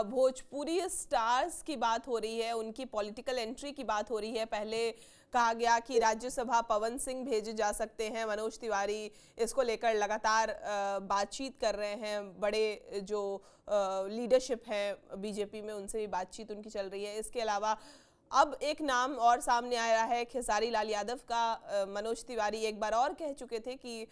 Bhojpuri stars की बात हो रही है, उनकी पॉलिटिकल एंट्री की बात हो रही है। पहले कहा गया कि राज्यसभा पवन सिंह भेजे जा सकते हैं, मनोज तिवारी इसको लेकर लगातार बातचीत कर रहे हैं। बड़े जो लीडरशिप है बीजेपी में, उनसे भी बातचीत उनकी चल रही है। इसके अलावा अब एक नाम और सामने आया है खेसारी लाल यादव का। मनोज तिवारी एक बार और कह चुके थे कि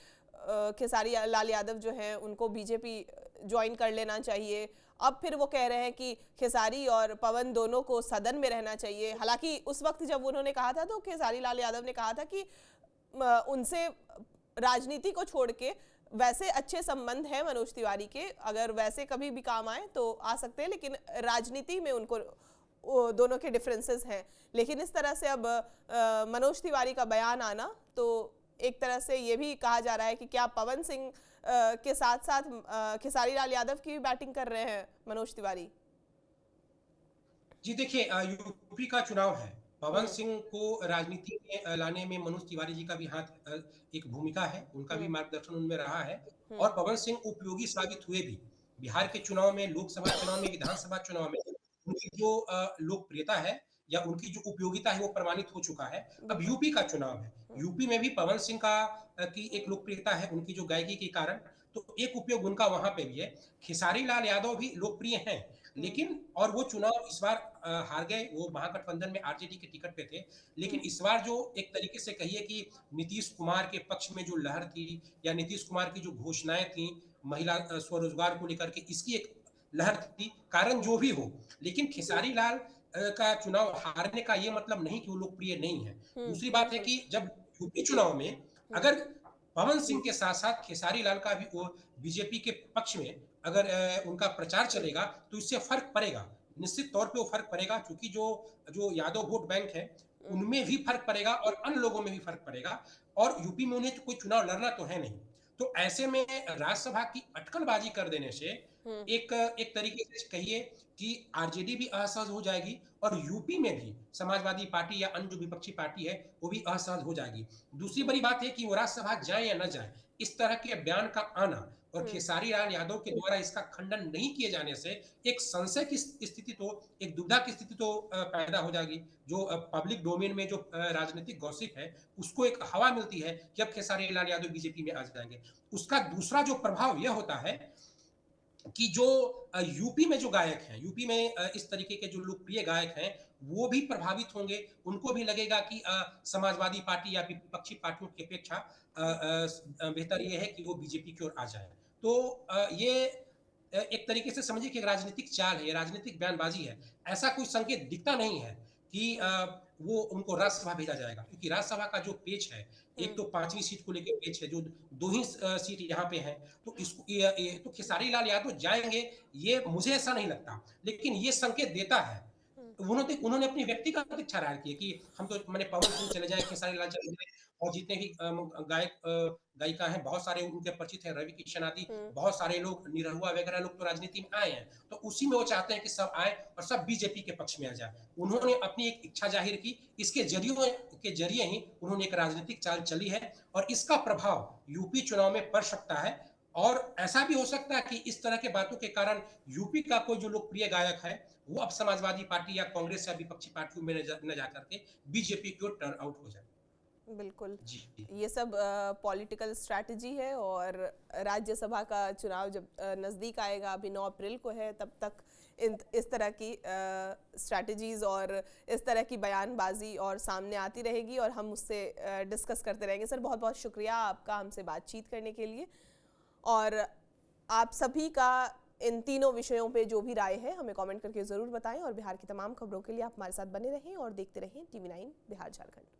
खेसारी लाल यादव जो हैं उनको बीजेपी ज्वाइन कर लेना चाहिए। अब फिर वो कह रहे हैं कि खेसारी और पवन दोनों को सदन में रहना चाहिए। हालांकि उस वक्त जब उन्होंने कहा था तो खेसारी लाल यादव ने कहा था कि उनसे राजनीति को छोड़ के वैसे अच्छे संबंध हैं मनोज तिवारी के, अगर वैसे कभी भी काम आए तो आ सकते हैं, लेकिन राजनीति में उनको दोनों के डिफरेंसेस हैं। लेकिन इस तरह से अब मनोज तिवारी का बयान आना, तो एक तरह से ये भी कहा जा रहा है कि क्या पवन सिंह के साथ साथ खेसारी लाल यादव की भी बैटिंग कर रहे हैं मनोज तिवारी? जी देखिए, यूपी का चुनाव है। पवन सिंह को राजनीति में लाने में मनोज तिवारी जी का भी हाथ, एक भूमिका है, उनका भी मार्गदर्शन उनमें रहा है। और पवन सिंह उपयोगी साबित हुए भी। बिहार के चुनाव में, लोकसभा चुनाव में, विधानसभा चुनाव में उनकी जो लोकप्रियता है या उनकी जो उपयोगिता है वो प्रमाणित हो चुका है। अब यूपी का चुनाव है, यूपी में भी पवन सिंह की एक लोकप्रियता है उनकी जो गायकी के कारण, तो एक उपयोग उनका वहां पे भी है। खेसारी लाल यादव भी लोकप्रिय हैं, लेकिन और वो चुनाव इस बार हार गए, वो महागठबंधन में आरजेडी के टिकट पे थे। लेकिन इस बार जो एक तरीके से कहिए कि नीतीश कुमार के पक्ष में जो लहर थी या नीतीश कुमार की जो घोषणाएं थी महिला स्वरोजगार को लेकर के, इसकी एक लहर थी। कारण जो भी हो, लेकिन खेसारी लाल का चुनाव हारने का ये मतलब नहीं कि वो लोकप्रिय नहीं है। दूसरी बात है बिल्कुल। कि जब यूपी चुनाव में अगर पवन सिंह के साथ साथ खेसारी लाल का भी वो बीजेपी के पक्ष में अगर उनका प्रचार चलेगा तो इससे फर्क पड़ेगा, निश्चित तौर पे वो फर्क पड़ेगा, क्योंकि जो जो यादव वोट बैंक है उनमें भी फर्क पड़ेगा और अन्य लोगों में भी फर्क पड़ेगा। और यूपी में उन्हें तो कोई चुनाव लड़ना तो है नहीं, तो ऐसे में राज्यसभा की अटकलबाजी कर देने से एक एक तरीके से कहिए कि आरजेडी भी असहज हो जाएगी और यूपी में भी समाजवादी पार्टी या अन्य जो विपक्षी पार्टी है वो भी असहज हो जाएगी। दूसरी बड़ी बात है कि वो राज्यसभा जाए या न जाए, इस तरह के बयान का आना और खेसारी लाल यादव के द्वारा इसका खंडन नहीं किए जाने से एक संशय की स्थिति, तो एक दुविधा की स्थिति तो पैदा हो जाएगी। जो पब्लिक डोमेन में जो राजनीतिक गॉसिप है उसको एक हवा मिलती है कि अब खेसारी लाल यादव बीजेपी में आ जाएंगे। उसका दूसरा जो प्रभाव यह होता है कि जो यूपी में जो गायक हैं, यूपी में इस तरीके के जो लोकप्रिय गायक हैं वो भी प्रभावित होंगे। उनको भी लगेगा कि समाजवादी पार्टी या विपक्षी पार्टियों की अपेक्षा बेहतर ये है कि वो बीजेपी की ओर आ जाए। तो ये एक तरीके से समझिए कि एक राजनीतिक चाल है, ये राजनीतिक बयानबाजी है। ऐसा कोई संकेत दिखता नहीं है कि वो उनको राज्यसभा भेजा जाएगा, क्योंकि राज्यसभा का जो पेच है, एक तो 5वीं सीट को लेके पेच है, जो 2 ही सीट यहाँ पे है, तो इसको ये तो खेसारी लाल यादव जाएँगे, ये मुझे ऐसा नहीं लगता। लेकिन ये संकेत देता है, उन्होंने उन्होंने अपनी व्यक्तिगत इच्छा जाहिर की है कि हम तो माने पवन सिंह चले जाएँ, खेसारी लाल चले जाएँ और जितने भी गायक गायिका हैं, बहुत सारे उनके परिचित हैं, रवि किशन आदि, बहुत सारे लोग, निरहुआ वगैरह लोग तो राजनीति में आए हैं। तो उसी में वो चाहते हैं कि सब आए और सब बीजेपी के पक्ष में आ जाए। उन्होंने अपनी एक इच्छा जाहिर की, इसके ज़रिए ही उन्होंने एक राजनीतिक चाल चली है और इसका प्रभाव यूपी चुनाव में पड़ सकता है। और ऐसा भी हो सकता है कि इस तरह के बातों के कारण यूपी का कोई जो लोकप्रिय गायक है, वो अब समाजवादी पार्टी या कांग्रेस या विपक्षी पार्टियों में न जा करके बीजेपी की ओर टर्न आउट हो जाए। बिल्कुल। जी। ये सब पॉलिटिकल स्ट्रैटेजी है, और राज्यसभा का चुनाव जब नज़दीक आएगा, अभी 9 अप्रैल को है, तब तक इस तरह की स्ट्रैटेजीज और इस तरह की बयानबाजी और सामने आती रहेगी और हम उससे डिस्कस करते रहेंगे। सर, बहुत बहुत शुक्रिया आपका हमसे बातचीत करने के लिए, और आप सभी का इन तीनों विषयों पे जो भी राय है हमें कमेंट करके ज़रूर बताएं। और बिहार की तमाम खबरों के लिए आप हमारे साथ बने रहें और देखते रहें TV9 बिहार झारखंड।